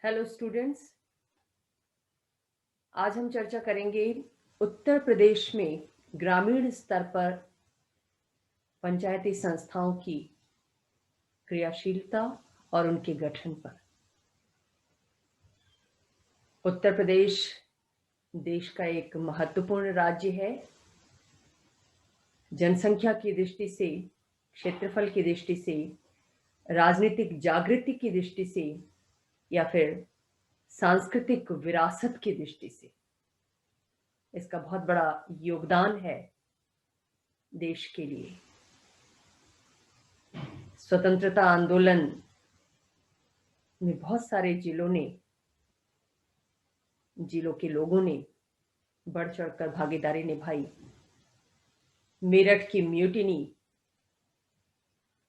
Hello students, आज हम चर्चा करेंगे उत्तर प्रदेश में ग्रामीण स्तर पर पंचायती संस्थाओं की क्रियाशीलता और उनके गठन पर। उत्तर प्रदेश देश का एक महत्वपूर्ण राज्य है। जनसंख्या की दृष्टि से, क्षेत्रफल की दृष्टि से, राजनीतिक जागृति की दृष्टि से या फिर सांस्कृतिक विरासत की दृष्टि से इसका बहुत बड़ा योगदान है देश के लिए। स्वतंत्रता आंदोलन में बहुत सारे जिलों के लोगों ने बढ़ चढ़कर भागीदारी निभाई। मेरठ की म्यूटिनी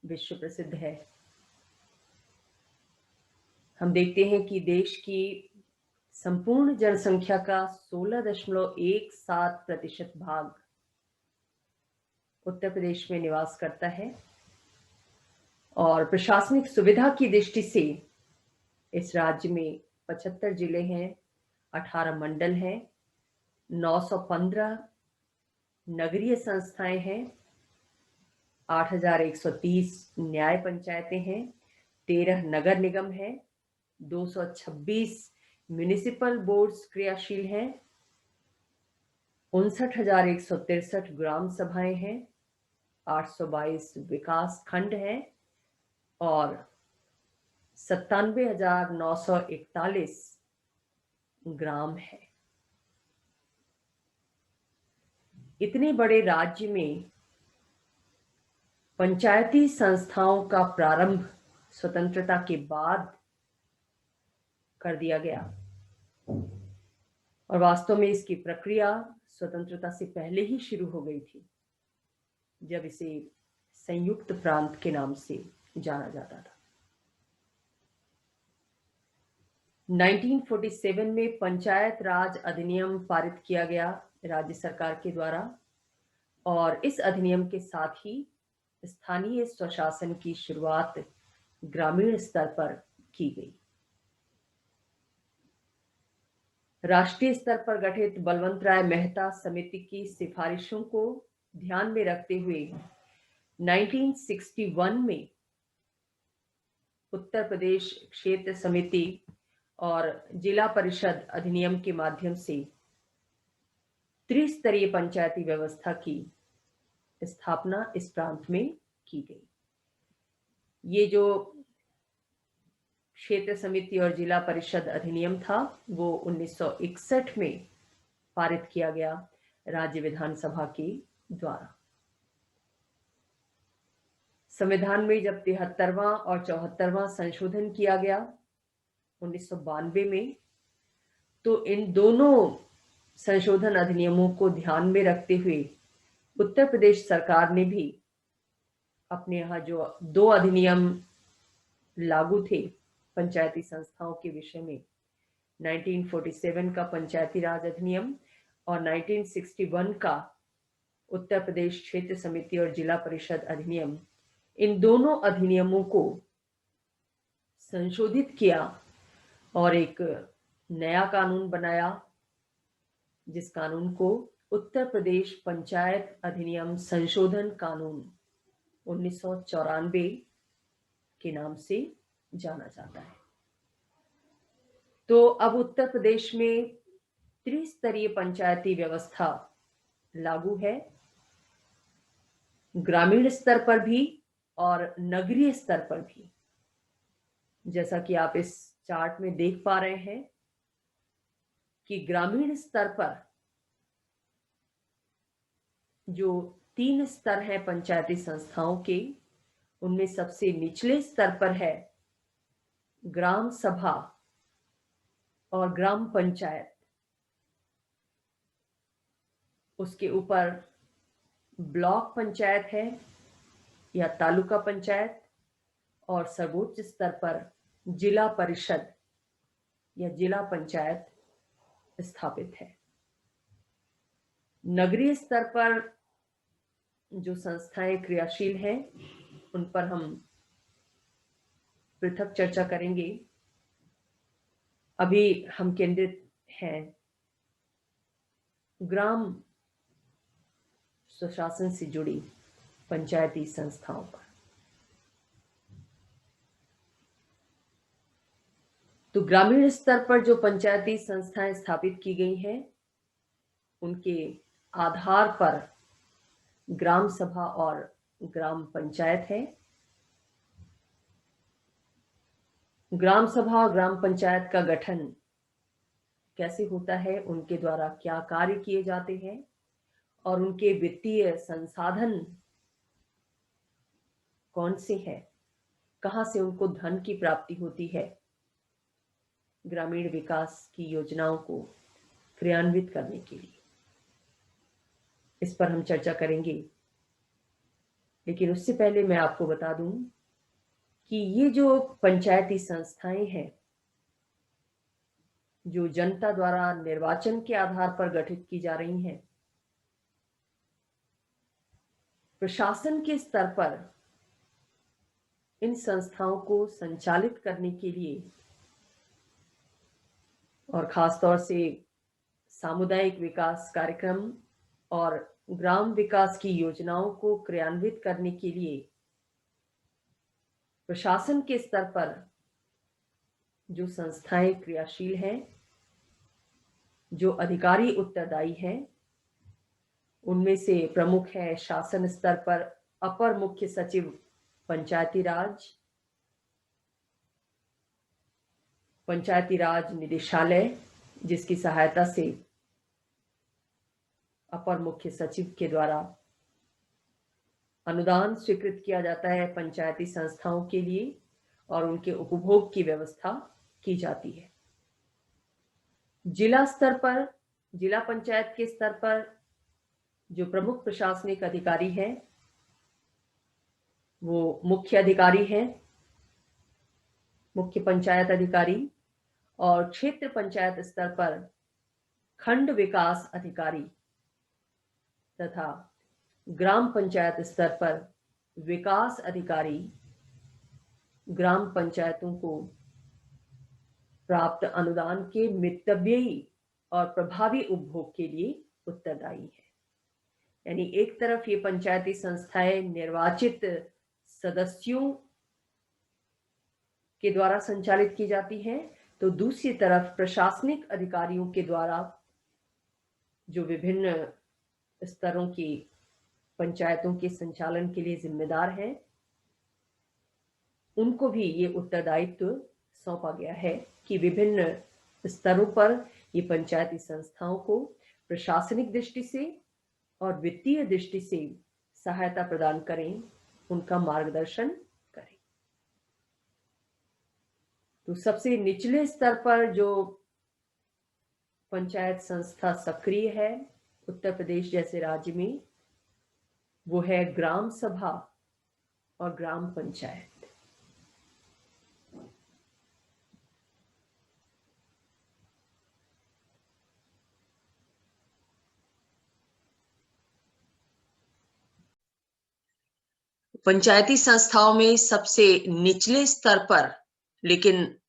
विश्व प्रसिद्ध है। हम देखते हैं कि देश की संपूर्ण जनसंख्या का 16.17% भाग उत्तर प्रदेश में निवास करता है और प्रशासनिक सुविधा की दृष्टि से इस राज्य में 75 जिले हैं, 18 मंडल हैं, 915 नगरीय संस्थाएं हैं, 8,130 न्याय पंचायतें हैं, 13 नगर निगम हैं, 226 म्युनिसिपल बोर्ड्स क्रियाशील हैं, 59,163 ग्राम सभाएं हैं, 822 विकास खंड हैं और 97,941 ग्राम है। इतने बड़े राज्य में पंचायती संस्थाओं का प्रारंभ स्वतंत्रता के बाद कर दिया गया और वास्तव में इसकी प्रक्रिया स्वतंत्रता से पहले ही शुरू हो गई थी, जब इसे संयुक्त प्रांत के नाम से जाना जाता था। 1947 में पंचायत राज अधिनियम पारित किया गया राज्य सरकार के द्वारा और इस अधिनियम के साथ ही स्थानीय स्वशासन की शुरुआत ग्रामीण स्तर पर की गई। राष्ट्रीय स्तर पर गठित बलवंत राय मेहता समिति की सिफारिशों को ध्यान में रखते हुए 1961 में उत्तर प्रदेश क्षेत्र समिति और जिला परिषद अधिनियम के माध्यम से त्रिस्तरीय पंचायती व्यवस्था की स्थापना इस प्रांत में की गई। ये जो क्षेत्र समिति और जिला परिषद अधिनियम था वो 1961 में पारित किया गया राज्य विधानसभा के द्वारा। संविधान में जब 73वां और 74वां संशोधन किया गया 1992 में, तो इन दोनों संशोधन अधिनियमों को ध्यान में रखते हुए उत्तर प्रदेश सरकार ने भी अपने यहाँ जो 2 अधिनियम लागू थे पंचायती संस्थाओं के विषय में, 1947 का पंचायती राज अधिनियम और 1961 का उत्तर प्रदेश क्षेत्र समिति और जिला परिषद अधिनियम, इन दोनों अधिनियमों को संशोधित किया और एक नया कानून बनाया, जिस कानून को उत्तर प्रदेश पंचायत अधिनियम संशोधन कानून 1994 के नाम से जाना जाता है। तो अब उत्तर प्रदेश में त्रिस्तरीय पंचायती व्यवस्था लागू है, ग्रामीण स्तर पर भी और नगरीय स्तर पर भी। जैसा कि आप इस चार्ट में देख पा रहे हैं कि ग्रामीण स्तर पर जो 3 स्तर हैं पंचायती संस्थाओं के, उनमें सबसे निचले स्तर पर है ग्राम सभा और ग्राम पंचायत। उसके ऊपर ब्लॉक पंचायत है या तालुका पंचायत और सर्वोच्च स्तर पर जिला परिषद या जिला पंचायत स्थापित है। नगरीय स्तर पर जो संस्थाएं क्रियाशील हैं उन पर हम पृथक चर्चा करेंगे। अभी हम केंद्रित हैं ग्राम स्वशासन से जुड़ी पंचायती संस्थाओं पर। तो ग्रामीण स्तर पर जो पंचायती संस्थाएं स्थापित की गई हैं, उनके आधार पर ग्राम सभा और ग्राम पंचायत है। ग्राम सभा और ग्राम पंचायत का गठन कैसे होता है, उनके द्वारा क्या कार्य किए जाते हैं और उनके वित्तीय संसाधन कौन से हैं, कहां से उनको धन की प्राप्ति होती है ग्रामीण विकास की योजनाओं को क्रियान्वित करने के लिए, इस पर हम चर्चा करेंगे। लेकिन उससे पहले मैं आपको बता दूं कि ये जो पंचायती संस्थाएं हैं, जो जनता द्वारा निर्वाचन के आधार पर गठित की जा रही हैं, प्रशासन के स्तर पर इन संस्थाओं को संचालित करने के लिए और खासतौर से सामुदायिक विकास कार्यक्रम और ग्राम विकास की योजनाओं को क्रियान्वित करने के लिए प्रशासन के स्तर पर जो संस्थाएं क्रियाशील हैं, जो अधिकारी उत्तरदायी हैं, उनमें से प्रमुख है शासन स्तर पर अपर मुख्य सचिव पंचायती राज निदेशालय, जिसकी सहायता से अपर मुख्य सचिव के द्वारा अनुदान स्वीकृत किया जाता है पंचायती संस्थाओं के लिए और उनके उपभोग की व्यवस्था की जाती है। जिला स्तर पर, जिला पंचायत के स्तर पर जो प्रमुख प्रशासनिक अधिकारी हैं, वो मुख्य अधिकारी हैं, मुख्य पंचायत अधिकारी, और क्षेत्र पंचायत स्तर पर खंड विकास अधिकारी तथा ग्राम पंचायत स्तर पर विकास अधिकारी ग्राम पंचायतों को प्राप्त अनुदान के मितव्ययी और प्रभावी उपभोग के लिए उत्तरदायी है। यानी एक तरफ ये पंचायती संस्थाएं निर्वाचित सदस्यों के द्वारा संचालित की जाती हैं, तो दूसरी तरफ प्रशासनिक अधिकारियों के द्वारा जो विभिन्न स्तरों की पंचायतों के संचालन के लिए जिम्मेदार हैं, उनको भी ये उत्तरदायित्व सौंपा गया है कि विभिन्न स्तरों पर ये पंचायती संस्थाओं को प्रशासनिक दृष्टि से और वित्तीय दृष्टि से सहायता प्रदान करें, उनका मार्गदर्शन करें। तो सबसे निचले स्तर पर जो पंचायत संस्था सक्रिय है उत्तर प्रदेश जैसे राज्य में, वो है ग्राम सभा और ग्राम पंचायत। पंचायती संस्थाओं में सबसे निचले स्तर पर लेकिन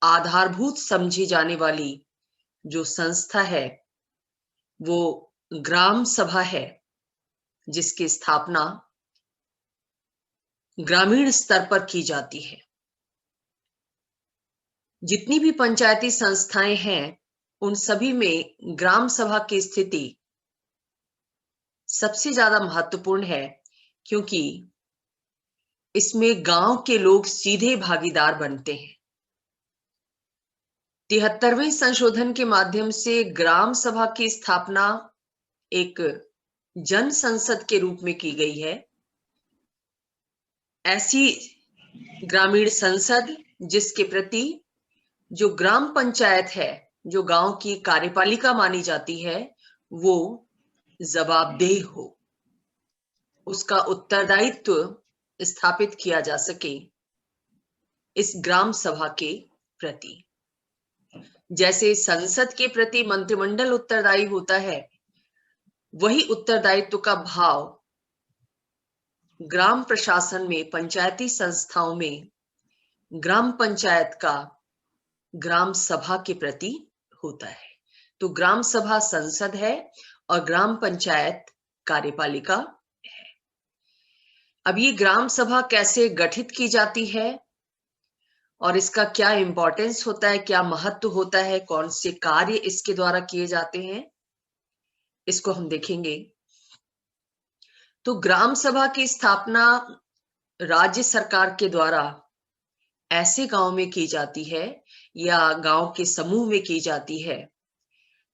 आधारभूत समझी जाने वाली जो संस्था है वो ग्राम सभा है, जिसकी स्थापना ग्रामीण स्तर पर की जाती है। जितनी भी पंचायती संस्थाएं हैं, उन सभी में ग्राम सभा की स्थिति सबसे ज्यादा महत्वपूर्ण है, क्योंकि इसमें गांव के लोग सीधे भागीदार बनते हैं। 73वें संशोधन के माध्यम से ग्राम सभा की स्थापना एक जन संसद के रूप में की गई है। ऐसी ग्रामीण संसद जिसके प्रति जो ग्राम पंचायत है, जो गांव की कार्यपालिका मानी जाती है, वो जवाबदेह हो, उसका उत्तरदायित्व स्थापित किया जा सके इस ग्राम सभा के प्रति। जैसे संसद के प्रति मंत्रिमंडल उत्तरदायी होता है, वही उत्तरदायित्व का भाव ग्राम प्रशासन में, पंचायती संस्थाओं में ग्राम पंचायत का ग्राम सभा के प्रति होता है। तो ग्राम सभा संसद है और ग्राम पंचायत कार्यपालिका है। अब ये ग्राम सभा कैसे गठित की जाती है और इसका क्या इंपॉर्टेंस होता है, क्या महत्व होता है, कौन से कार्य इसके द्वारा किए जाते हैं, इसको हम देखेंगे। तो ग्राम सभा की स्थापना राज्य सरकार के द्वारा ऐसे गांव में की जाती है या गांव के समूह में की जाती है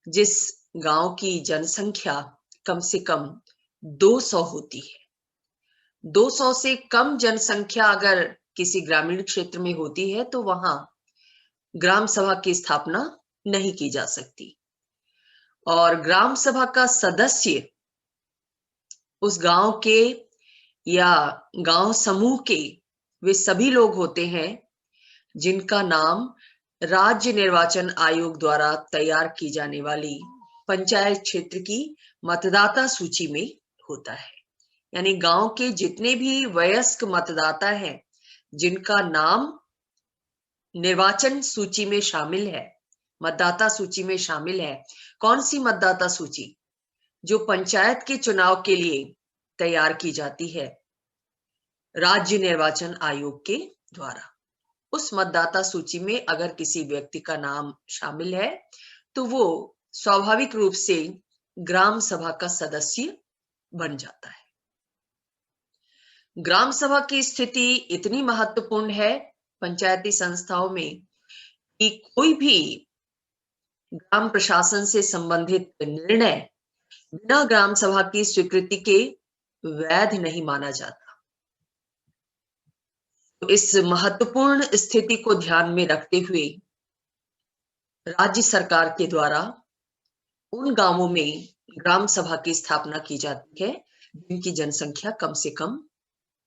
जिस गांव की जनसंख्या कम से कम 200 होती है। 200 से कम जनसंख्या अगर किसी ग्रामीण क्षेत्र में होती है तो वहां ग्राम सभा की स्थापना नहीं की जा सकती। और ग्राम सभा का सदस्य उस गांव के या गांव समूह के वे सभी लोग होते हैं जिनका नाम राज्य निर्वाचन आयोग द्वारा तैयार की जाने वाली पंचायत क्षेत्र की मतदाता सूची में होता है। यानी गांव के जितने भी वयस्क मतदाता हैं जिनका नाम निर्वाचन सूची में शामिल है, मतदाता सूची में शामिल है। कौन सी मतदाता सूची? जो पंचायत के चुनाव के लिए तैयार की जाती है राज्य निर्वाचन आयोग के द्वारा। उस मतदाता सूची में अगर किसी व्यक्ति का नाम शामिल है तो वो स्वाभाविक रूप से ग्राम सभा का सदस्य बन जाता है। ग्राम सभा की स्थिति इतनी महत्वपूर्ण है पंचायती संस्थाओं में कि कोई भी ग्राम प्रशासन से संबंधित निर्णय बिना ग्राम सभा की स्वीकृति के वैध नहीं माना जाता। तो इस महत्वपूर्ण स्थिति को ध्यान में रखते हुए राज्य सरकार के द्वारा उन गांवों में ग्राम सभा की स्थापना की जाती है जिनकी जनसंख्या कम से कम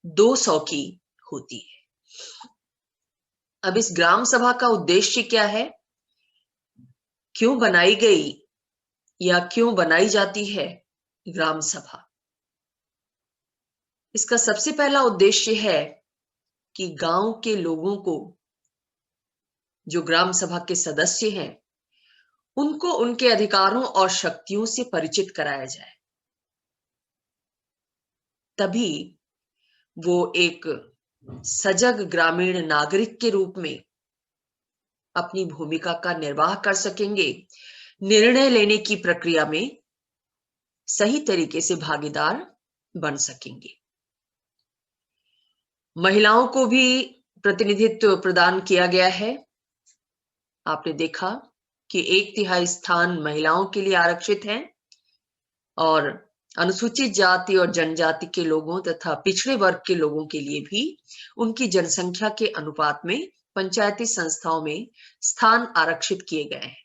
200 की होती है। अब इस ग्राम सभा का उद्देश्य क्या है, क्यों बनाई गई या क्यों बनाई जाती है ग्राम सभा? इसका सबसे पहला उद्देश्य है कि गांव के लोगों को, जो ग्राम सभा के सदस्य हैं, उनको उनके अधिकारों और शक्तियों से परिचित कराया जाए। तभी वो एक सजग ग्रामीण नागरिक के रूप में अपनी भूमिका का निर्वाह कर सकेंगे, निर्णय लेने की प्रक्रिया में सही तरीके से भागीदार बन सकेंगे। महिलाओं को भी प्रतिनिधित्व प्रदान किया गया है। आपने देखा कि 1/3 स्थान महिलाओं के लिए आरक्षित हैं और अनुसूचित जाति और जनजाति के लोगों तथा पिछड़े वर्ग के लोगों के लिए भी उनकी जनसंख्या के अनुपात में पंचायती संस्थाओं में स्थान आरक्षित किए गए हैं।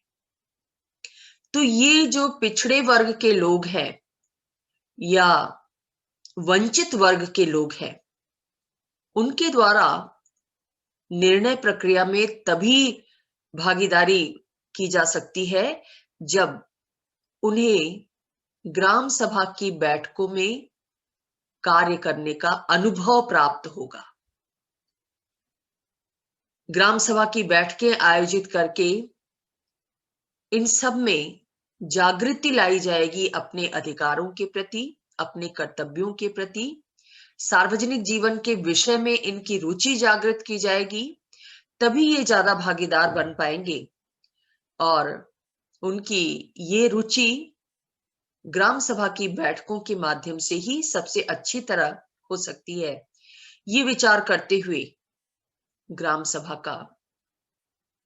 तो ये जो पिछड़े वर्ग के लोग हैं या वंचित वर्ग के लोग हैं, उनके द्वारा निर्णय प्रक्रिया में तभी भागीदारी की जा सकती है जब उन्हें ग्राम सभा की बैठकों में कार्य करने का अनुभव प्राप्त होगा। ग्राम सभा की बैठकें आयोजित करके इन सब में जागृति लाई जाएगी अपने अधिकारों के प्रति, अपने कर्तव्यों के प्रति, सार्वजनिक जीवन के विषय में इनकी रुचि जागृत की जाएगी। तभी ये ज्यादा भागीदार बन पाएंगे और उनकी ये रुचि ग्राम सभा की बैठकों के माध्यम से ही सबसे अच्छी तरह हो सकती है। ये विचार करते हुए ग्राम सभा का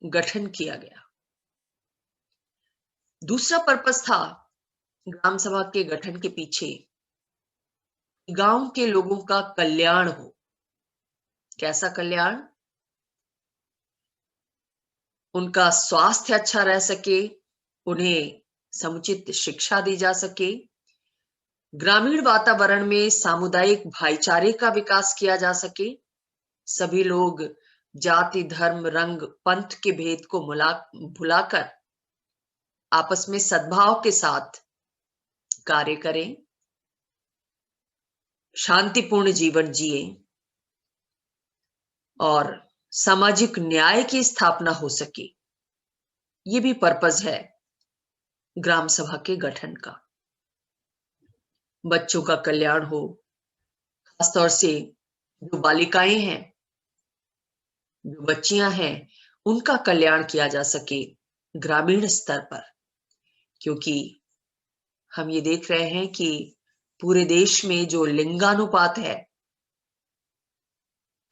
गठन किया गया। दूसरा पर्पस था ग्राम सभा के गठन के पीछे गांव के लोगों का कल्याण हो। कैसा कल्याण? उनका स्वास्थ्य अच्छा रह सके, उन्हें समुचित शिक्षा दी जा सके, ग्रामीण वातावरण में सामुदायिक भाईचारे का विकास किया जा सके, सभी लोग जाति, धर्म, रंग, पंथ के भेद को भुलाकर आपस में सद्भाव के साथ कार्य करें, शांतिपूर्ण जीवन जिए और सामाजिक न्याय की स्थापना हो सके। ये भी पर्पस है ग्राम सभा के गठन का। बच्चों का कल्याण हो, खासतौर से जो बालिकाएं हैं, जो बच्चियां हैं, उनका कल्याण किया जा सके ग्रामीण स्तर पर। क्योंकि हम ये देख रहे हैं कि पूरे देश में जो लिंगानुपात है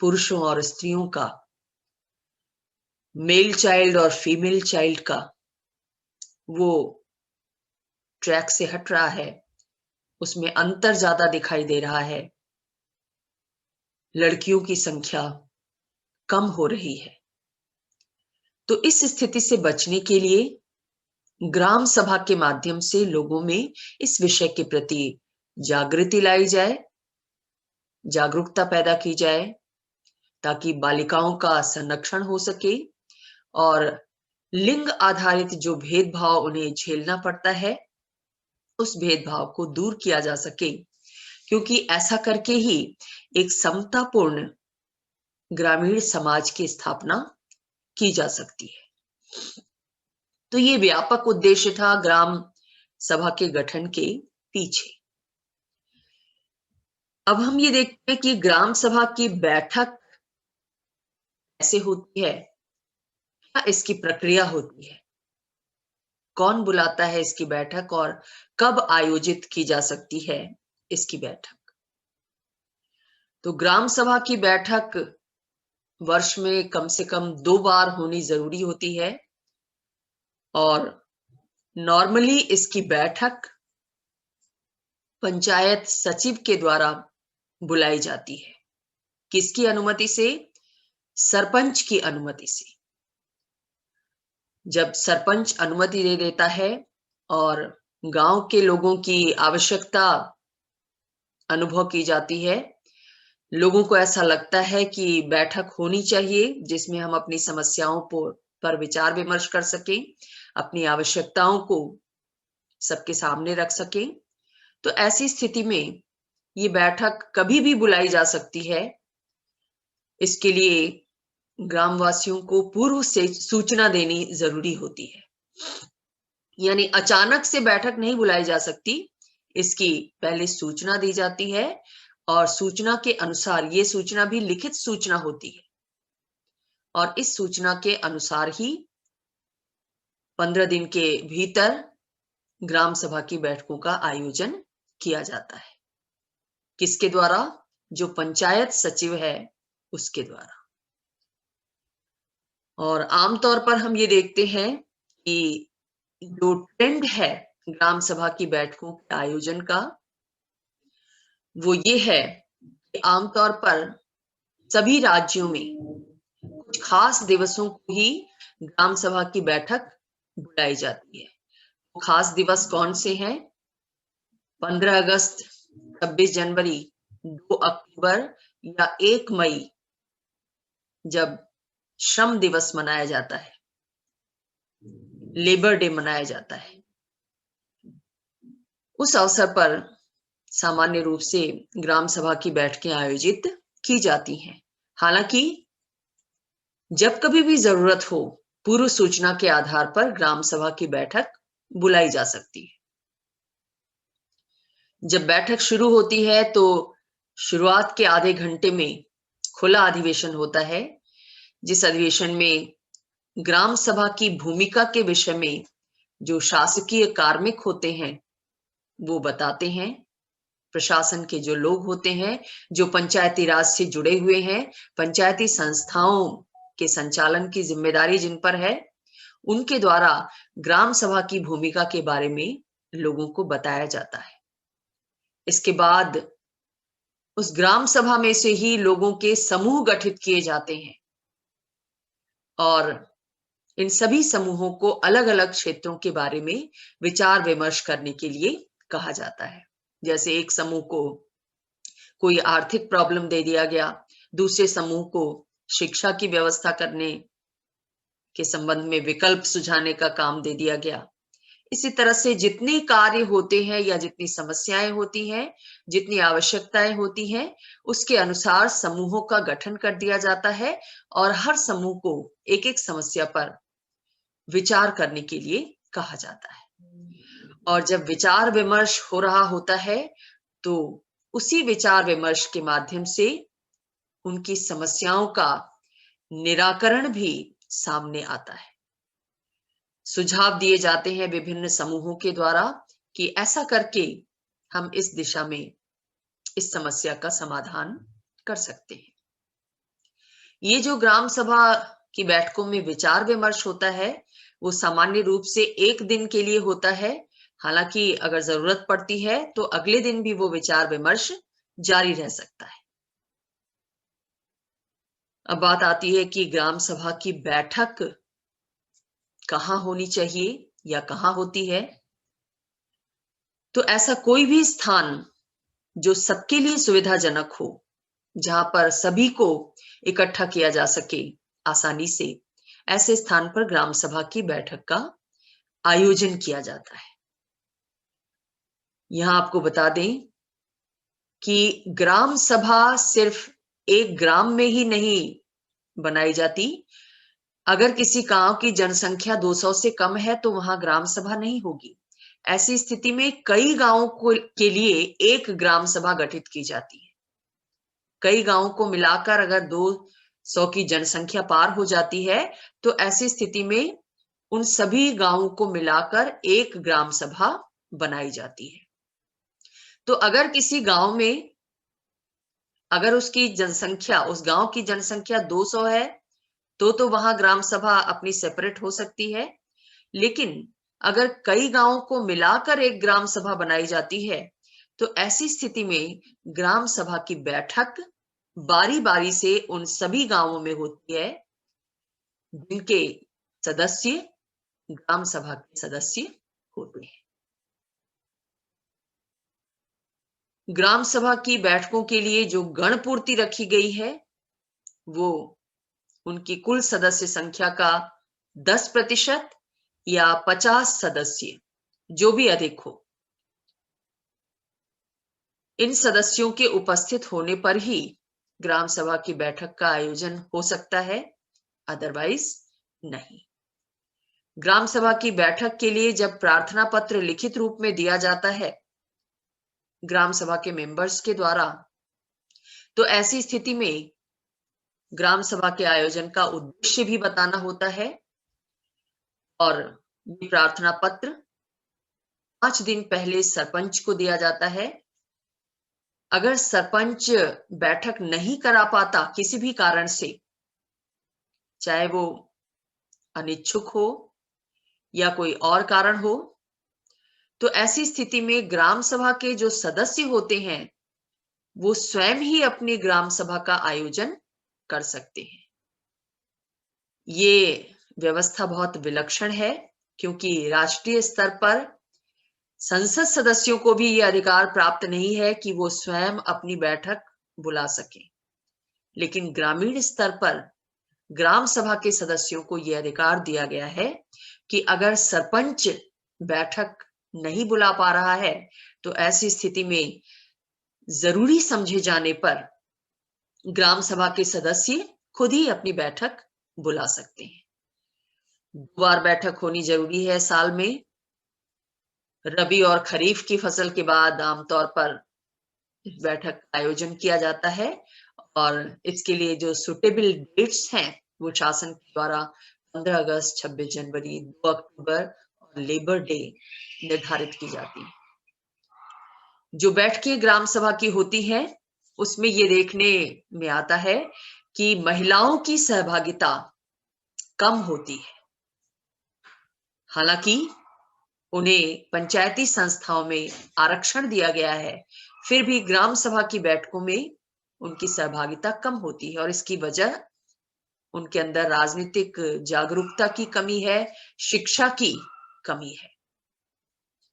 पुरुषों और स्त्रियों का, मेल चाइल्ड और फीमेल चाइल्ड का, वो ट्रैक से हट रहा है। उसमें अंतर ज्यादा दिखाई दे रहा है। लड़कियों की संख्या कम हो रही है। तो इस स्थिति से बचने के लिए ग्राम सभा के माध्यम से लोगों में इस विषय के प्रति जागृति लाई जाए, जागरूकता पैदा की जाए, ताकि बालिकाओं का संरक्षण हो सके और लिंग आधारित जो भेदभाव उन्हें झेलना पड़ता है, उस भेदभाव को दूर किया जा सके। क्योंकि ऐसा करके ही एक समतापूर्ण ग्रामीण समाज की स्थापना की जा सकती है। तो ये व्यापक उद्देश्य था ग्राम सभा के गठन के पीछे। अब हम ये देखते हैं कि ग्राम सभा की बैठक कैसे होती है, क्या इसकी प्रक्रिया होती है, कौन बुलाता है इसकी बैठक और कब आयोजित की जा सकती है इसकी बैठक। तो ग्राम सभा की बैठक वर्ष में कम से कम 2 बार होनी जरूरी होती है और नॉर्मली इसकी बैठक पंचायत सचिव के द्वारा बुलाई जाती है। किसकी अनुमति से? सरपंच की अनुमति से। जब सरपंच अनुमति दे देता है और गांव के लोगों की आवश्यकता अनुभव की जाती है, लोगों को ऐसा लगता है कि बैठक होनी चाहिए जिसमें हम अपनी समस्याओं पर विचार विमर्श कर सकें, अपनी आवश्यकताओं को सबके सामने रख सकें, तो ऐसी स्थिति में ये बैठक कभी भी बुलाई जा सकती है। इसके लिए ग्रामवासियों को पूर्व से सूचना देनी जरूरी होती है। यानी अचानक से बैठक नहीं बुलाई जा सकती, इसकी पहले सूचना दी जाती है और सूचना के अनुसार, ये सूचना भी लिखित सूचना होती है और इस सूचना के अनुसार ही 15 दिन के भीतर ग्राम सभा की बैठकों का आयोजन किया जाता है। किसके द्वारा? जो पंचायत सचिव है उसके द्वारा। और आमतौर पर हम ये देखते हैं कि जो ट्रेंड है ग्राम सभा की बैठकों के आयोजन का, वो ये है कि आमतौर पर सभी राज्यों में कुछ खास दिवसों को ही ग्राम सभा की बैठक बुलाई जाती है। वो खास दिवस कौन से हैं? 15 अगस्त, 26 जनवरी, 2 अक्टूबर या 1 मई, जब श्रम दिवस मनाया जाता है, लेबर डे मनाया जाता है। उस अवसर पर सामान्य रूप से ग्राम सभा की बैठकें आयोजित की जाती हैं। हालांकि जब कभी भी जरूरत हो, पूर्व सूचना के आधार पर ग्राम सभा की बैठक बुलाई जा सकती है। जब बैठक शुरू होती है तो शुरुआत के आधे घंटे में खुला अधिवेशन होता है, जिस अधिवेशन में ग्राम सभा की भूमिका के विषय में जो शासकीय कार्मिक होते हैं वो बताते हैं। प्रशासन के जो लोग होते हैं, जो पंचायती राज से जुड़े हुए हैं, पंचायती संस्थाओं के संचालन की जिम्मेदारी जिन पर है, उनके द्वारा ग्राम सभा की भूमिका के बारे में लोगों को बताया जाता है। इसके बाद उस ग्राम सभा में से ही लोगों के समूह गठित किए जाते हैं और इन सभी समूहों को अलग अलग क्षेत्रों के बारे में विचार विमर्श करने के लिए कहा जाता है। जैसे एक समूह को कोई आर्थिक प्रॉब्लम दे दिया गया, दूसरे समूह को शिक्षा की व्यवस्था करने के संबंध में विकल्प सुझाने का काम दे दिया गया। इसी तरह से जितने कार्य होते हैं या जितनी समस्याएं होती हैं, जितनी आवश्यकताएं होती हैं, उसके अनुसार समूहों का गठन कर दिया जाता है और हर समूह को एक एक समस्या पर विचार करने के लिए कहा जाता है। और जब विचार विमर्श हो रहा होता है तो उसी विचार विमर्श के माध्यम से उनकी समस्याओं का निराकरण भी सामने आता है। सुझाव दिए जाते हैं विभिन्न समूहों के द्वारा कि ऐसा करके हम इस दिशा में इस समस्या का समाधान कर सकते हैं। ये जो ग्राम सभा की बैठकों में विचार विमर्श होता है वो सामान्य रूप से एक दिन के लिए होता है। हालांकि अगर जरूरत पड़ती है तो अगले दिन भी वो विचार विमर्श जारी रह सकता है। अब बात आती है कि ग्राम सभा की बैठक कहाँ होनी चाहिए या कहाँ होती है। तो ऐसा कोई भी स्थान जो सबके लिए सुविधाजनक हो, जहां पर सभी को इकट्ठा किया जा सके आसानी से, ऐसे स्थान पर ग्राम सभा की बैठक का आयोजन किया जाता है। यहां आपको बता दें कि ग्राम सभा सिर्फ एक ग्राम में ही नहीं बनाई जाती। अगर किसी गांव की जनसंख्या 200 से कम है तो वहां ग्राम सभा नहीं होगी। ऐसी स्थिति में कई गांवों के लिए एक ग्राम सभा गठित की जाती है। कई गांवों को मिलाकर अगर 200 की जनसंख्या पार हो जाती है तो ऐसी स्थिति में उन सभी गांवों को मिलाकर एक ग्राम सभा बनाई जाती है। तो अगर किसी गांव में अगर उसकी जनसंख्या उस गांव की जनसंख्या 200 है तो वहां ग्राम सभा अपनी सेपरेट हो सकती है। लेकिन अगर कई गांवों को मिलाकर एक ग्राम सभा बनाई जाती है तो ऐसी स्थिति में ग्राम सभा की बैठक बारी बारी से उन सभी गांवों में होती है जिनके सदस्य ग्राम सभा के सदस्य होते हैं। ग्राम सभा की बैठकों के लिए जो गण पूर्ति रखी गई है वो उनकी कुल सदस्य संख्या का 10% या 50 सदस्य, जो भी अधिक हो, इन सदस्यों के उपस्थित होने पर ही ग्राम सभा की बैठक का आयोजन हो सकता है, अदरवाइज नहीं। ग्राम सभा की बैठक के लिए जब प्रार्थना पत्र लिखित रूप में दिया जाता है ग्राम सभा के मेंबर्स के द्वारा, तो ऐसी स्थिति में ग्राम सभा के आयोजन का उद्देश्य भी बताना होता है। और ये प्रार्थना पत्र 5 दिन पहले सरपंच को दिया जाता है। अगर सरपंच बैठक नहीं करा पाता किसी भी कारण से, चाहे वो अनिच्छुक हो या कोई और कारण हो, तो ऐसी स्थिति में ग्राम सभा के जो सदस्य होते हैं वो स्वयं ही अपनी ग्राम सभा का आयोजन कर सकते हैं। ये व्यवस्था बहुत विलक्षण है क्योंकि राष्ट्रीय स्तर पर संसद सदस्यों को भी यह अधिकार प्राप्त नहीं है कि वो स्वयं अपनी बैठक बुला सकें। लेकिन ग्रामीण स्तर पर ग्राम सभा के सदस्यों को यह अधिकार दिया गया है कि अगर सरपंच बैठक नहीं बुला पा रहा है तो ऐसी स्थिति में जरूरी समझे जाने पर ग्राम सभा के सदस्य खुद ही अपनी बैठक बुला सकते हैं। 2 बार बैठक होनी जरूरी है साल में। रबी और खरीफ की फसल के बाद आमतौर पर बैठक का आयोजन किया जाता है और इसके लिए जो सुटेबल डेट्स हैं वो शासन के द्वारा 15 अगस्त, 26 जनवरी, 2 अक्टूबर और लेबर डे निर्धारित की जाती है। जो बैठकें ग्राम सभा की होती हैं उसमें ये देखने में आता है कि महिलाओं की सहभागिता कम होती है। हालांकि उन्हें पंचायती संस्थाओं में आरक्षण दिया गया है, फिर भी ग्राम सभा की बैठकों में उनकी सहभागिता कम होती है और इसकी वजह उनके अंदर राजनीतिक जागरूकता की कमी है, शिक्षा की कमी है।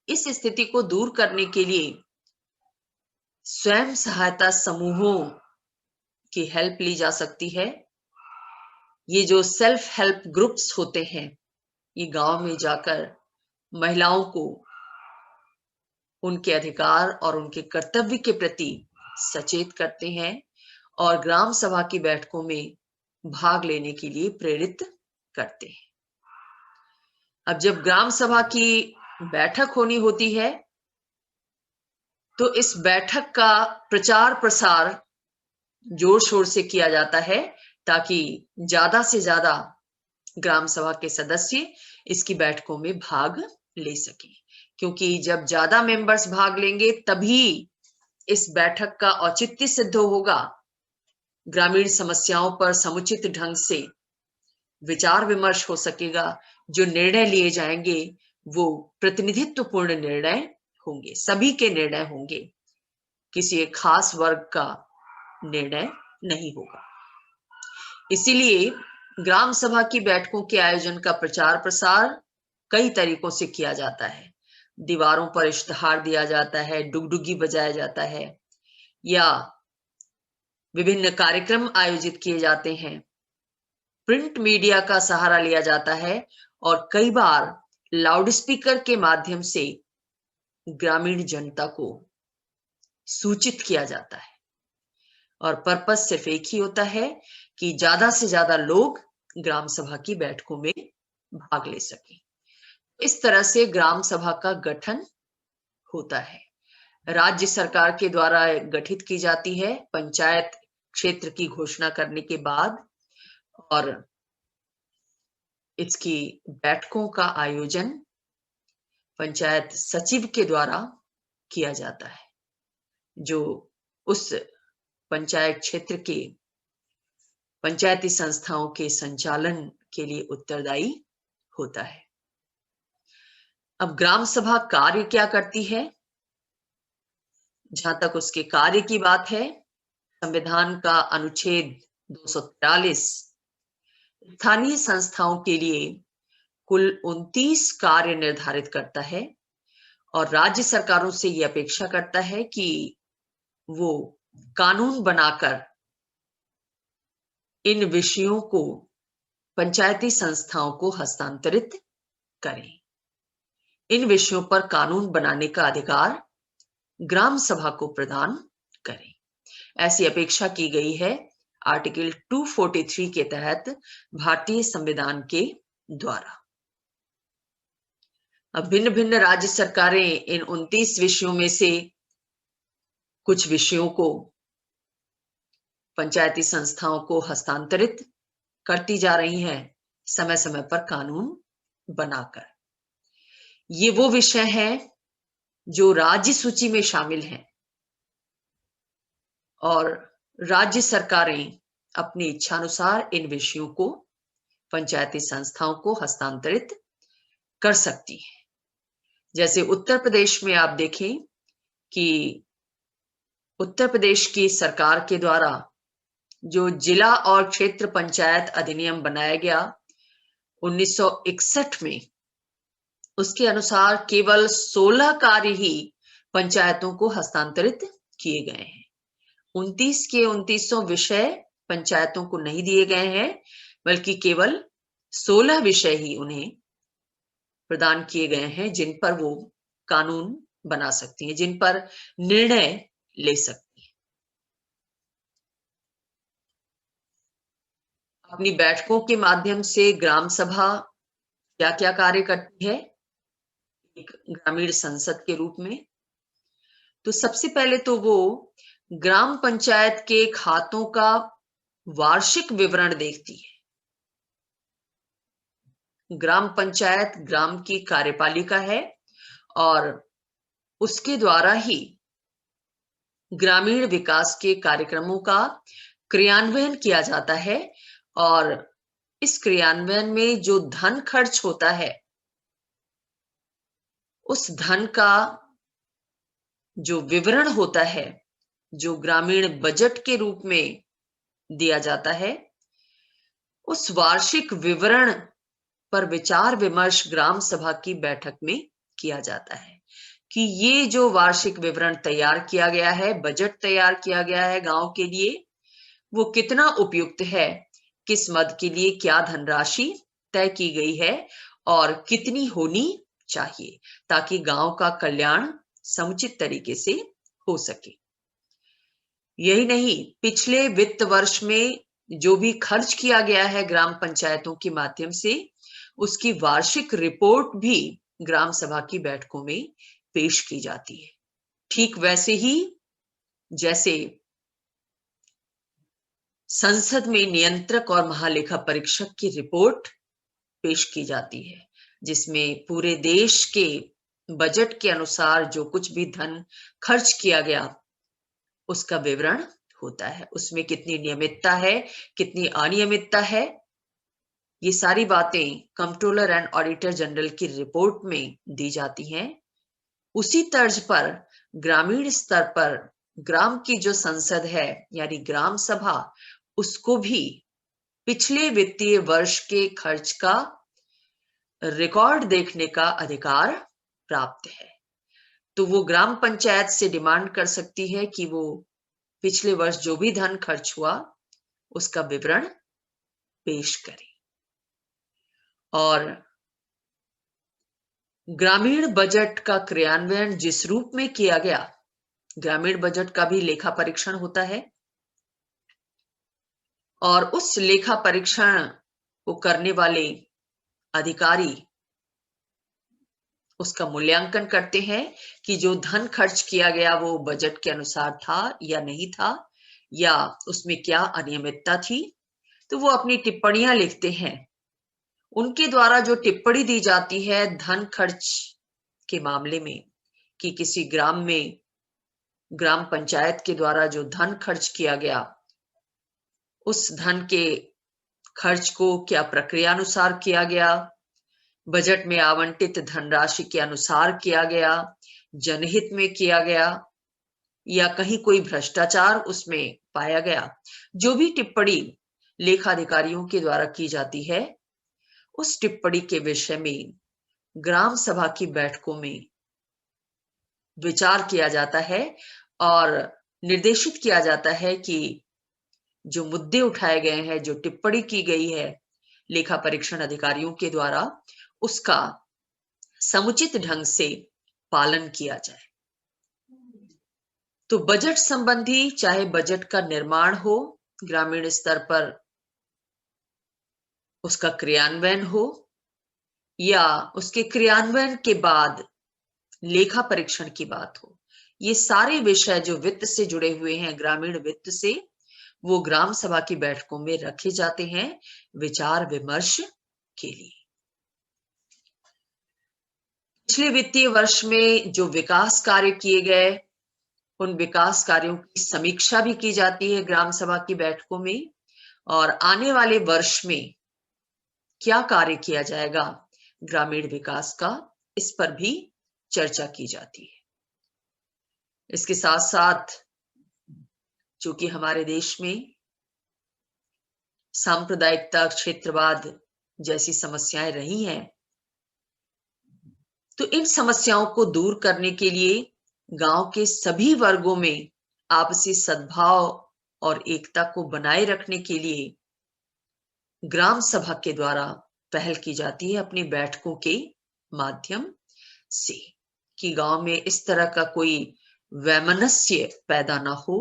इस स्थिति को दूर करने के लिए स्वयं सहायता समूहों की हेल्प ली जा सकती है। ये जो सेल्फ हेल्प ग्रुप्स होते हैं ये गांव में जाकर महिलाओं को उनके अधिकार और उनके कर्तव्य के प्रति सचेत करते हैं और ग्राम सभा की बैठकों में भाग लेने के लिए प्रेरित करते हैं। अब जब ग्राम सभा की बैठक होनी होती है तो इस बैठक का प्रचार प्रसार जोर शोर से किया जाता है ताकि ज्यादा से ज्यादा ग्राम सभा के सदस्य इसकी बैठकों में भाग ले सकें, क्योंकि जब ज्यादा मेंबर्स भाग लेंगे तभी इस बैठक का औचित्य सिद्ध होगा, ग्रामीण समस्याओं पर समुचित ढंग से विचार विमर्श हो सकेगा, जो निर्णय लिए जाएंगे वो प्रतिनिधित्वपूर्ण निर्णय होंगे, सभी के निर्णय होंगे, किसी एक खास वर्ग का निर्णय नहीं होगा। इसीलिए ग्राम सभा की बैठकों के आयोजन का प्रचार प्रसार कई तरीकों से किया जाता है। दीवारों पर इश्तिहार दिया जाता है, डुगडुगी बजाया जाता है, या विभिन्न कार्यक्रम आयोजित किए जाते हैं, प्रिंट मीडिया का सहारा लिया जाता है और कई बार लाउडस्पीकर के माध्यम से ग्रामीण जनता को सूचित किया जाता है। और पर्पस सिर्फ एक ही होता है कि ज्यादा से ज्यादा लोग ग्राम सभा की बैठकों में भाग ले सकें। इस तरह से ग्राम सभा का गठन होता है। राज्य सरकार के द्वारा गठित की जाती है पंचायत क्षेत्र की घोषणा करने के बाद, और इसकी बैठकों का आयोजन पंचायत सचिव के द्वारा किया जाता है, जो उस पंचायत क्षेत्र के पंचायती संस्थाओं के संचालन के लिए उत्तरदायी होता है। अब ग्राम सभा कार्य क्या करती है? जहां तक उसके कार्य की बात है, संविधान का अनुच्छेद 243 स्थानीय संस्थाओं के लिए कुल 29 कार्य निर्धारित करता है और राज्य सरकारों से यह अपेक्षा करता है कि वो कानून बनाकर इन विषयों को पंचायती संस्थाओं को हस्तांतरित करें। इन विषयों पर कानून बनाने का अधिकार ग्राम सभा को प्रदान करें, ऐसी अपेक्षा की गई है आर्टिकल 243 के तहत भारतीय संविधान के द्वारा। अब भिन्न भिन्न राज्य सरकारें इन 29 विषयों में से कुछ विषयों को पंचायती संस्थाओं को हस्तांतरित करती जा रही हैं, समय समय पर कानून बनाकर। ये वो विषय हैं जो राज्य सूची में शामिल हैं और राज्य सरकारें अपनी इच्छानुसार इन विषयों को पंचायती संस्थाओं को हस्तांतरित कर सकती हैं। जैसे उत्तर प्रदेश में आप देखें कि उत्तर प्रदेश की सरकार के द्वारा जो जिला और क्षेत्र पंचायत अधिनियम बनाया गया 1961 में, उसके अनुसार केवल 16 कार्य ही पंचायतों को हस्तांतरित किए गए हैं। 29 के 29 विषय पंचायतों को नहीं दिए गए हैं, बल्कि केवल 16 विषय ही उन्हें प्रदान किए गए हैं जिन पर वो कानून बना सकती हैं, जिन पर निर्णय ले सकती हैं। अपनी बैठकों के माध्यम से ग्राम सभा क्या क्या कार्य करती है एक ग्रामीण संसद के रूप में? तो सबसे पहले तो वो ग्राम पंचायत के खातों का वार्षिक विवरण देखती है। ग्राम पंचायत ग्राम की कार्यपालिका है और उसके द्वारा ही ग्रामीण विकास के कार्यक्रमों का क्रियान्वयन किया जाता है और इस क्रियान्वयन में जो धन खर्च होता है उस धन का जो विवरण होता है, जो ग्रामीण बजट के रूप में दिया जाता है, उस वार्षिक विवरण पर विचार विमर्श ग्राम सभा की बैठक में किया जाता है कि ये जो वार्षिक विवरण तैयार किया गया है, बजट तैयार किया गया है गांव के लिए, वो कितना उपयुक्त है, किस मद के लिए क्या धनराशि तय की गई है और कितनी होनी चाहिए, ताकि गांव का कल्याण समुचित तरीके से हो सके। यही नहीं, पिछले वित्त वर्ष में जो भी खर्च किया गया है ग्राम पंचायतों के माध्यम से, उसकी वार्षिक रिपोर्ट भी ग्राम सभा की बैठकों में पेश की जाती है। ठीक वैसे ही जैसे संसद में नियंत्रक और महालेखा परीक्षक की रिपोर्ट पेश की जाती है, जिसमें पूरे देश के बजट के अनुसार जो कुछ भी धन खर्च किया गया उसका विवरण होता है। उसमें कितनी नियमितता है, कितनी अनियमितता है, ये सारी बातें कंट्रोलर एंड ऑडिटर जनरल की रिपोर्ट में दी जाती हैं। उसी तर्ज पर ग्रामीण स्तर पर ग्राम की जो संसद है यानी ग्राम सभा, उसको भी पिछले वित्तीय वर्ष के खर्च का रिकॉर्ड देखने का अधिकार प्राप्त है। तो वो ग्राम पंचायत से डिमांड कर सकती है कि वो पिछले वर्ष जो भी धन खर्च हुआ उसका विवरण पेश करे। और ग्रामीण बजट का क्रियान्वयन जिस रूप में किया गया, ग्रामीण बजट का भी लेखा परीक्षण होता है और उस लेखा परीक्षण को करने वाले अधिकारी उसका मूल्यांकन करते हैं कि जो धन खर्च किया गया वो बजट के अनुसार था या नहीं था, या उसमें क्या अनियमितता थी। तो वो अपनी टिप्पणियां लिखते हैं। उनके द्वारा जो टिप्पणी दी जाती है धन खर्च के मामले में, कि किसी ग्राम में ग्राम पंचायत के द्वारा जो धन खर्च किया गया, उस धन के खर्च को क्या प्रक्रिया अनुसार किया गया, बजट में आवंटित धनराशि के अनुसार किया गया, जनहित में किया गया, या कहीं कोई भ्रष्टाचार उसमें पाया गया। जो भी टिप्पणी लेखाधिकारियों के द्वारा की जाती है, उस टिप्पणी के विषय में ग्राम सभा की बैठकों में विचार किया जाता है और निर्देशित किया जाता है कि जो मुद्दे उठाए गए हैं, जो टिप्पणी की गई है लेखा परीक्षण अधिकारियों के द्वारा, उसका समुचित ढंग से पालन किया जाए। तो बजट संबंधी, चाहे बजट का निर्माण हो ग्रामीण स्तर पर, उसका क्रियान्वयन हो, या उसके क्रियान्वयन के बाद लेखा परीक्षण की बात हो, ये सारे विषय जो वित्त से जुड़े हुए हैं, ग्रामीण वित्त से, वो ग्राम सभा की बैठकों में रखे जाते हैं विचार विमर्श के लिए। पिछले वित्तीय वर्ष में जो विकास कार्य किए गए, उन विकास कार्यों की समीक्षा भी की जाती है ग्राम सभा की बैठकों में, और आने वाले वर्ष में क्या कार्य किया जाएगा ग्रामीण विकास का, इस पर भी चर्चा की जाती है। इसके साथ साथ चूंकि हमारे देश में सांप्रदायिकता, क्षेत्रवाद जैसी समस्याएं रही हैं, तो इन समस्याओं को दूर करने के लिए गांव के सभी वर्गों में आपसी सद्भाव और एकता को बनाए रखने के लिए ग्राम सभा के द्वारा पहल की जाती है अपनी बैठकों के माध्यम से, कि गांव में इस तरह का कोई वैमनस्य पैदा ना हो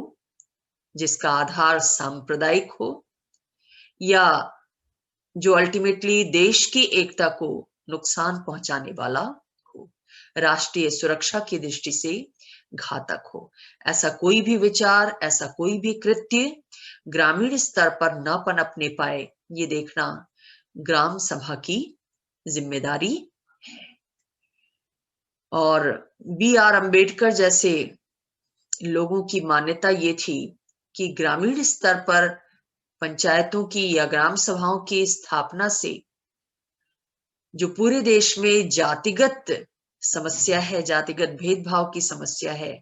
जिसका आधार सांप्रदायिक हो, या जो अल्टीमेटली देश की एकता को नुकसान पहुंचाने वाला हो, राष्ट्रीय सुरक्षा की दृष्टि से घातक हो। ऐसा कोई भी विचार, ऐसा कोई भी कृत्य ग्रामीण स्तर पर न पनपने पाए, ये देखना ग्राम सभा की जिम्मेदारी है। और B.R. अम्बेडकर जैसे लोगों की मान्यता ये थी कि ग्रामीण स्तर पर पंचायतों की या ग्राम सभाओं की स्थापना से जो पूरे देश में जातिगत समस्या है, जातिगत भेदभाव की समस्या है,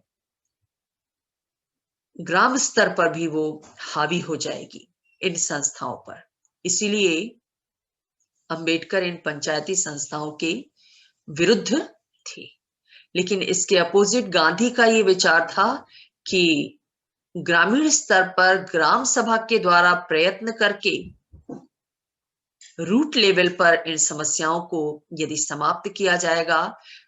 ग्राम स्तर पर भी वो हावी हो जाएगी इन संस्थाओं पर। इसीलिए अंबेडकर इन पंचायती संस्थाओं के विरुद्ध थे। लेकिन इसके अपोजिट गांधी का ये विचार था कि ग्रामीण स्तर पर ग्राम सभा के द्वारा प्रयत्न करके रूट लेवल पर इन समस्याओं को यदि समाप्त किया जाएगा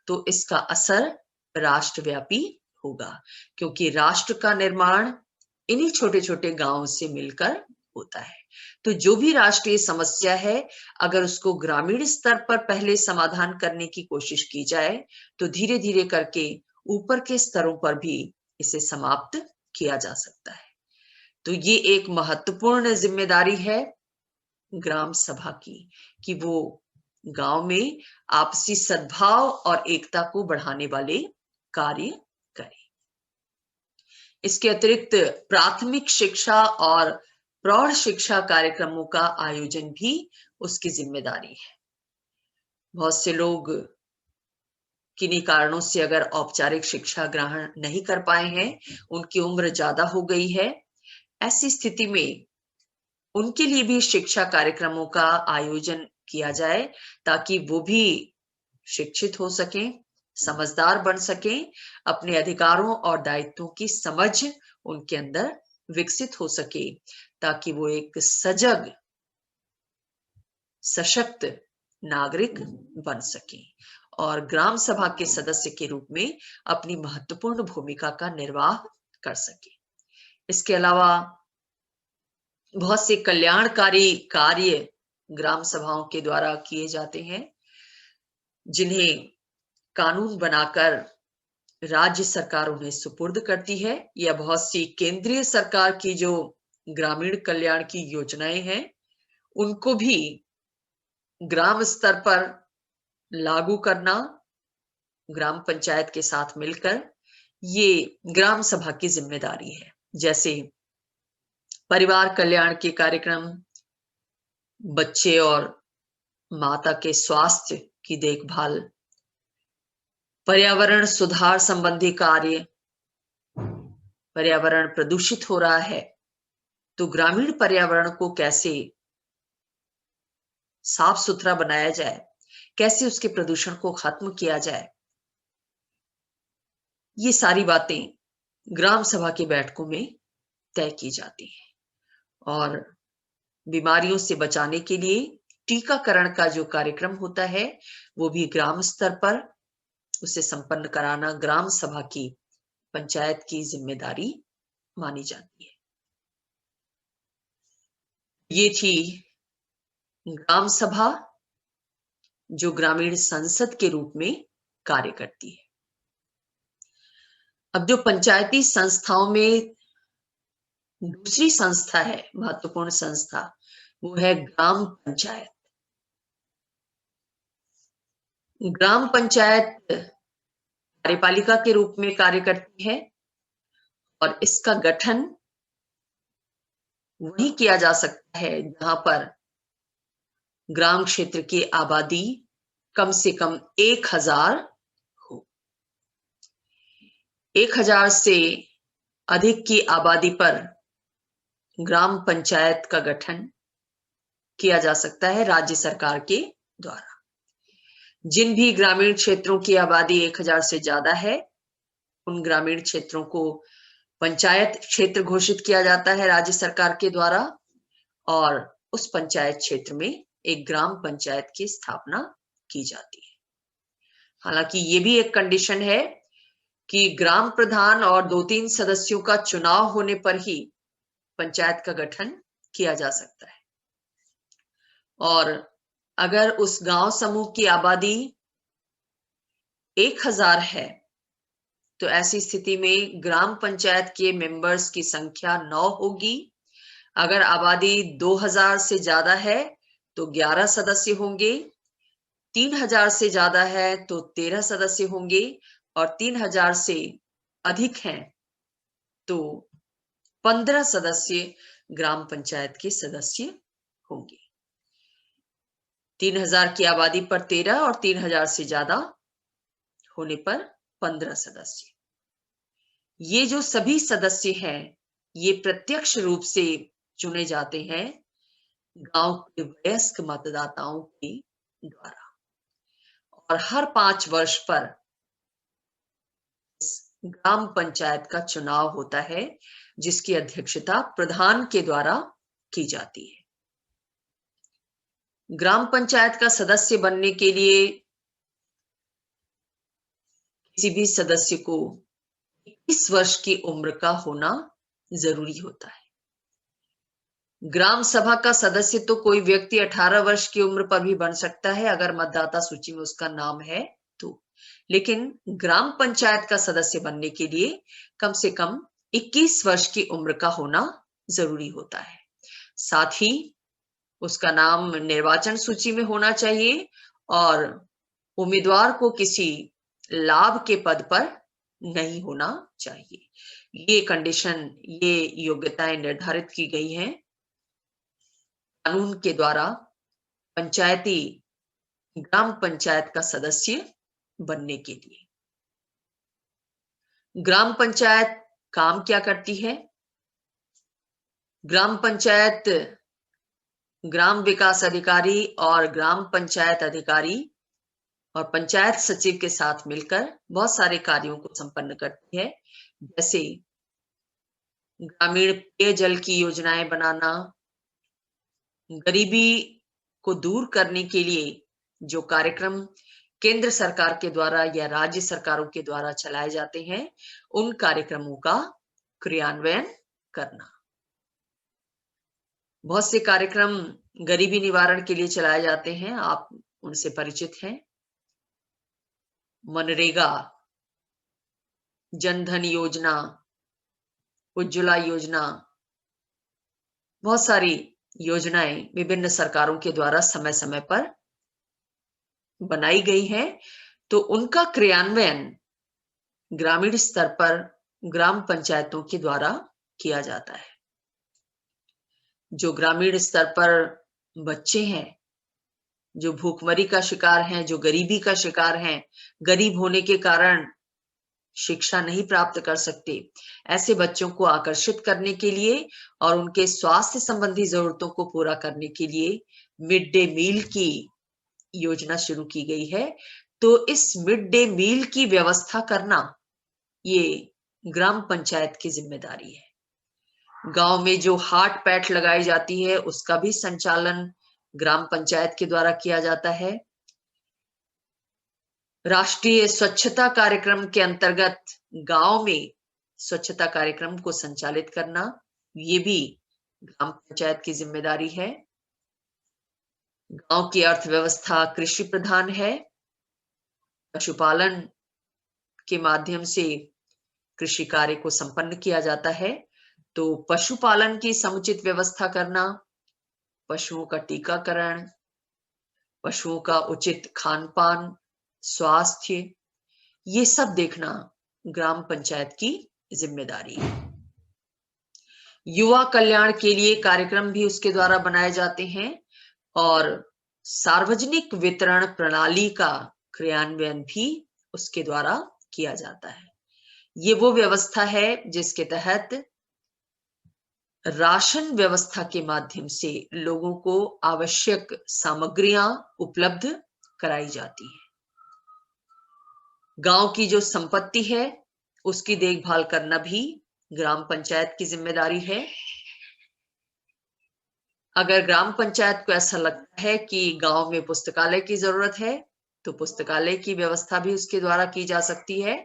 तो इसका असर राष्ट्रव्यापी होगा, क्योंकि राष्ट्र का निर्माण इन्हीं छोटे छोटे गांवों से मिलकर होता है। तो जो भी राष्ट्रीय समस्या है, अगर उसको ग्रामीण स्तर पर पहले समाधान करने की कोशिश की जाए तो धीरे धीरे करके ऊपर के स्तरों पर भी इसे समाप्त किया जा सकता है। तो ये एक महत्वपूर्ण जिम्मेदारी है ग्राम सभा की कि वो गांव में आपसी सद्भाव और एकता को बढ़ाने वाले कार्य करें। इसके अतिरिक्त प्राथमिक शिक्षा और प्रौढ़ शिक्षा कार्यक्रमों का आयोजन भी उसकी जिम्मेदारी है। बहुत से लोग किन्हीं कारणों से अगर औपचारिक शिक्षा ग्रहण नहीं कर पाए हैं, उनकी उम्र ज्यादा हो गई है, ऐसी स्थिति में उनके लिए भी शिक्षा कार्यक्रमों का आयोजन किया जाए ताकि वो भी शिक्षित हो सकें, समझदार बन सकें, अपने अधिकारों और दायित्वों की समझ उनके अंदर विकसित हो सके, ताकि वो एक सजग, सशक्त नागरिक बन सके और ग्राम सभा के सदस्य के रूप में अपनी महत्वपूर्ण भूमिका का निर्वाह कर सके। इसके अलावा बहुत से कल्याणकारी कार्य ग्राम सभाओं के द्वारा किए जाते हैं, जिन्हें कानून बनाकर राज्य सरकार उन्हें सुपुर्द करती है, या बहुत सी केंद्रीय सरकार की जो ग्रामीण कल्याण की योजनाएं हैं उनको भी ग्राम स्तर पर लागू करना ग्राम पंचायत के साथ मिलकर ये ग्राम सभा की जिम्मेदारी है। जैसे परिवार कल्याण के कार्यक्रम, बच्चे और माता के स्वास्थ्य की देखभाल, पर्यावरण सुधार संबंधी कार्य, पर्यावरण प्रदूषित हो रहा है तो ग्रामीण पर्यावरण को कैसे साफ सुथरा बनाया जाए, कैसे उसके प्रदूषण को खत्म किया जाए, ये सारी बातें ग्राम सभा की बैठकों में तय की जाती है। और बीमारियों से बचाने के लिए टीकाकरण का जो कार्यक्रम होता है वो भी ग्राम स्तर पर उसे संपन्न कराना ग्राम सभा की, पंचायत की जिम्मेदारी मानी जाती है। ये थी ग्राम सभा जो ग्रामीण संसद के रूप में कार्य करती है। अब जो पंचायती संस्थाओं में दूसरी संस्था है, महत्वपूर्ण संस्था, वो है ग्राम पंचायत। ग्राम पंचायत कार्यपालिका के रूप में कार्य करती है और इसका गठन वही किया जा सकता है जहां पर ग्राम क्षेत्र की आबादी कम से कम 1000 हो। 1000 से अधिक की आबादी पर ग्राम पंचायत का गठन किया जा सकता है राज्य सरकार के द्वारा। जिन भी ग्रामीण क्षेत्रों की आबादी 1000 से ज्यादा है, उन ग्रामीण क्षेत्रों को पंचायत क्षेत्र घोषित किया जाता है राज्य सरकार के द्वारा और उस पंचायत क्षेत्र में एक ग्राम पंचायत की स्थापना की जाती है। हालांकि ये भी एक कंडीशन है कि ग्राम प्रधान और 2-3 सदस्यों का चुनाव होने पर ही पंचायत का गठन किया जा सकता है। और अगर उस गांव समूह की आबादी 1000 है तो ऐसी स्थिति में ग्राम पंचायत के मेंबर्स की संख्या 9 होगी। अगर आबादी 2000 से ज्यादा है तो 11 सदस्य होंगे, 3000 से ज्यादा है तो 13 सदस्य होंगे और 3000 से अधिक हैं तो 15 सदस्य ग्राम पंचायत के सदस्य होंगे। 3000 की आबादी पर 13 और 3000 से ज्यादा होने पर 15 सदस्य। ये जो सभी सदस्य हैं ये प्रत्यक्ष रूप से चुने जाते हैं गांव के वयस्क मतदाताओं के द्वारा और हर 5 वर्ष पर इस ग्राम पंचायत का चुनाव होता है जिसकी अध्यक्षता प्रधान के द्वारा की जाती है। ग्राम पंचायत का सदस्य बनने के लिए किसी भी सदस्य को 21 वर्ष की उम्र का होना जरूरी होता है। ग्राम सभा का सदस्य तो कोई व्यक्ति 18 वर्ष की उम्र पर भी बन सकता है अगर मतदाता सूची में उसका नाम है तो, लेकिन ग्राम पंचायत का सदस्य बनने के लिए कम से कम 21 वर्ष की उम्र का होना जरूरी होता है। साथ ही उसका नाम निर्वाचन सूची में होना चाहिए और उम्मीदवार को किसी लाभ के पद पर नहीं होना चाहिए। ये कंडीशन, ये योग्यताएं निर्धारित की गई हैं कानून के द्वारा ग्राम पंचायत का सदस्य बनने के लिए। ग्राम पंचायत काम क्या करती है? ग्राम पंचायत ग्राम विकास अधिकारी और ग्राम पंचायत अधिकारी और पंचायत सचिव के साथ मिलकर बहुत सारे कार्यों को संपन्न करती है, जैसे ग्रामीण पेयजल की योजनाएं बनाना, गरीबी को दूर करने के लिए जो कार्यक्रम केंद्र सरकार के द्वारा या राज्य सरकारों के द्वारा चलाए जाते हैं, उन कार्यक्रमों का क्रियान्वयन करना। बहुत से कार्यक्रम गरीबी निवारण के लिए चलाए जाते हैं, आप उनसे परिचित हैं। मनरेगा, जनधन योजना, उज्ज्वला योजना, बहुत सारी योजनाएं विभिन्न सरकारों के द्वारा समय समय पर बनाई गई है, तो उनका क्रियान्वयन ग्रामीण स्तर पर ग्राम पंचायतों के द्वारा किया जाता है। जो ग्रामीण स्तर पर बच्चे हैं, जो भूखमरी का शिकार हैं, जो गरीबी का शिकार हैं, गरीब होने के कारण शिक्षा नहीं प्राप्त कर सकते, ऐसे बच्चों को आकर्षित करने के लिए और उनके स्वास्थ्य संबंधी जरूरतों को पूरा करने के लिए मिड डे मील की योजना शुरू की गई है। तो इस मिड डे मील की व्यवस्था करना ये ग्राम पंचायत की जिम्मेदारी है। गांव में जो हाट पैठ लगाई जाती है उसका भी संचालन ग्राम पंचायत के द्वारा किया जाता है। राष्ट्रीय स्वच्छता कार्यक्रम के अंतर्गत गांव में स्वच्छता कार्यक्रम को संचालित करना ये भी ग्राम पंचायत की जिम्मेदारी है। गांव की अर्थव्यवस्था कृषि प्रधान है। पशुपालन के माध्यम से कृषि कार्य को संपन्न किया जाता है, तो पशुपालन की समुचित व्यवस्था करना, पशुओं का टीकाकरण, पशुओं का उचित खान पान, स्वास्थ्य, ये सब देखना ग्राम पंचायत की जिम्मेदारी है। युवा कल्याण के लिए कार्यक्रम भी उसके द्वारा बनाए जाते हैं और सार्वजनिक वितरण प्रणाली का क्रियान्वयन भी उसके द्वारा किया जाता है। ये वो व्यवस्था है जिसके तहत राशन व्यवस्था के माध्यम से लोगों को आवश्यक सामग्रियां उपलब्ध कराई जाती है। गांव की जो संपत्ति है उसकी देखभाल करना भी ग्राम पंचायत की जिम्मेदारी है। अगर ग्राम पंचायत को ऐसा लगता है कि गांव में पुस्तकालय की जरूरत है तो पुस्तकालय की व्यवस्था भी उसके द्वारा की जा सकती है।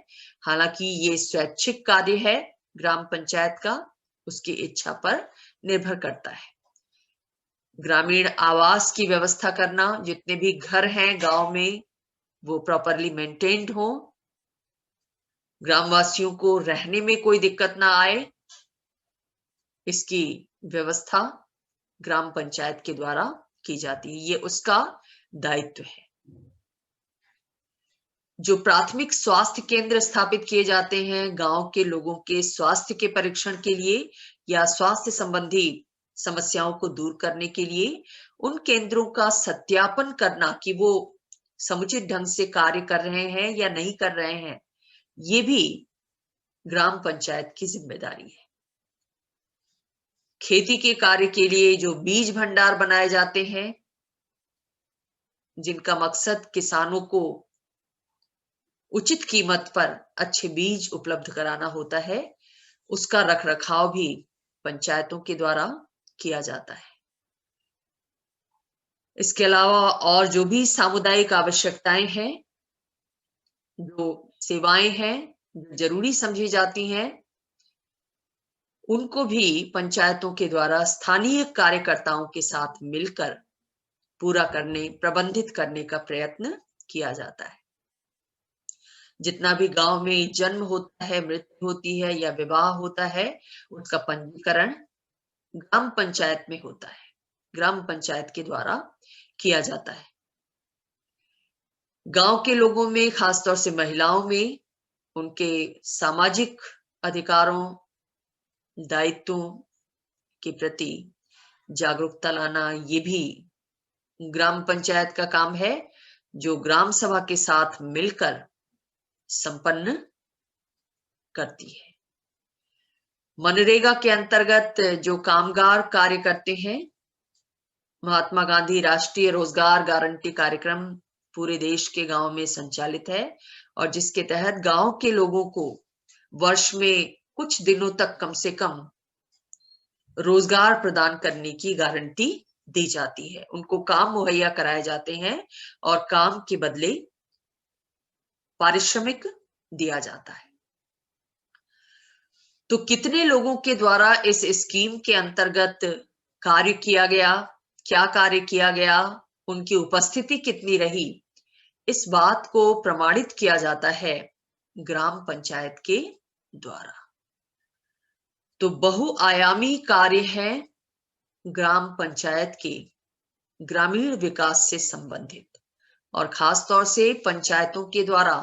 हालांकि ये स्वैच्छिक कार्य है ग्राम पंचायत का, उसकी इच्छा पर निर्भर करता है। ग्रामीण आवास की व्यवस्था करना, जितने भी घर हैं गांव में वो प्रॉपरली मेंटेन्ड हो, ग्रामवासियों को रहने में कोई दिक्कत ना आए, इसकी व्यवस्था ग्राम पंचायत के द्वारा की जाती है। ये उसका दायित्व है। जो प्राथमिक स्वास्थ्य केंद्र स्थापित किए जाते हैं गांव के लोगों के स्वास्थ्य के परीक्षण के लिए या स्वास्थ्य संबंधी समस्याओं को दूर करने के लिए, उन केंद्रों का सत्यापन करना कि वो समुचित ढंग से कार्य कर रहे हैं या नहीं कर रहे हैं, ये भी ग्राम पंचायत की जिम्मेदारी है। खेती के कार्य के लिए जो बीज भंडार बनाए जाते हैं, जिनका मकसद किसानों को उचित कीमत पर अच्छे बीज उपलब्ध कराना होता है, उसका रखरखाव भी पंचायतों के द्वारा किया जाता है। इसके अलावा और जो भी सामुदायिक आवश्यकताएं हैं, जो सेवाएं हैं, जो जरूरी समझी जाती हैं, उनको भी पंचायतों के द्वारा स्थानीय कार्यकर्ताओं के साथ मिलकर पूरा करने, प्रबंधित करने का प्रयत्न किया जाता है। जितना भी गांव में जन्म होता है, मृत्यु होती है या विवाह होता है, उसका पंजीकरण ग्राम पंचायत में होता है, ग्राम पंचायत के द्वारा किया जाता है। गांव के लोगों में, खासतौर से महिलाओं में, उनके सामाजिक अधिकारों, दायित्वों के प्रति जागरूकता लाना, ये भी ग्राम पंचायत का काम है, जो ग्राम सभा के साथ मिलकर संपन्न करती है। मनरेगा के अंतर्गत जो कामगार कार्य करते हैं, महात्मा गांधी राष्ट्रीय रोजगार गारंटी कार्यक्रम पूरे देश के गांव में संचालित है और जिसके तहत गांव के लोगों को वर्ष में कुछ दिनों तक कम से कम रोजगार प्रदान करने की गारंटी दी जाती है। उनको काम मुहैया कराए जाते हैं और काम के बदले पारिश्रमिक दिया जाता है। तो कितने लोगों के द्वारा इस स्कीम के अंतर्गत कार्य किया गया, क्या कार्य किया गया, उनकी उपस्थिति कितनी रही, इस बात को प्रमाणित किया जाता है ग्राम पंचायत के द्वारा। तो बहुआयामी कार्य है ग्राम पंचायत के ग्रामीण विकास से संबंधित, और खास तौर से पंचायतों के द्वारा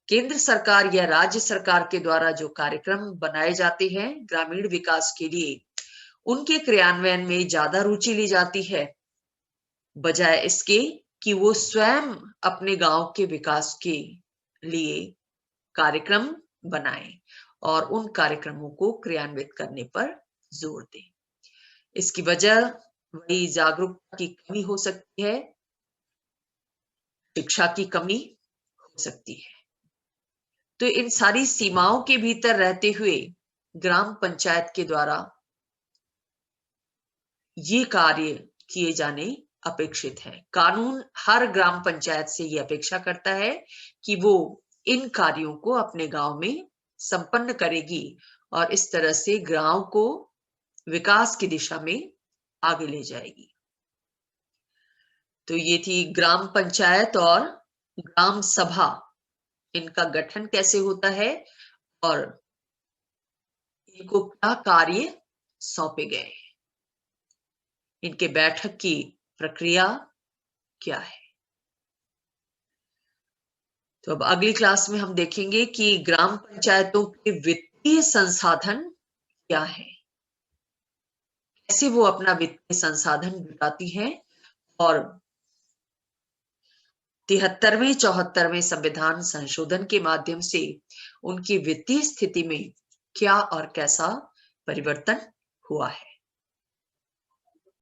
केंद्र सरकार या राज्य सरकार के द्वारा जो कार्यक्रम बनाए जाते हैं ग्रामीण विकास के लिए, उनके क्रियान्वयन में ज्यादा रुचि ली जाती है, बजाय इसके कि वो स्वयं अपने गांव के विकास के लिए कार्यक्रम बनाएं और उन कार्यक्रमों को क्रियान्वित करने पर जोर दें। इसकी वजह वही जागरूकता की कमी हो सकती है, शिक्षा की कमी हो सकती है। तो इन सारी सीमाओं के भीतर रहते हुए ग्राम पंचायत के द्वारा ये कार्य किए जाने अपेक्षित है। कानून हर ग्राम पंचायत से ये अपेक्षा करता है कि वो इन कार्यों को अपने गांव में संपन्न करेगी और इस तरह से गांव को विकास की दिशा में आगे ले जाएगी। तो ये थी ग्राम पंचायत और ग्राम सभा, इनका गठन कैसे होता है और इनको क्या कार्य सौंपे गए, इनके बैठक की प्रक्रिया क्या है। तो अब अगली क्लास में हम देखेंगे कि ग्राम पंचायतों के वित्तीय संसाधन क्या है, कैसे वो अपना वित्तीय संसाधन जुटाती हैं और 73वें 74वें संविधान संशोधन के माध्यम से उनकी वित्तीय स्थिति में क्या और कैसा परिवर्तन हुआ है।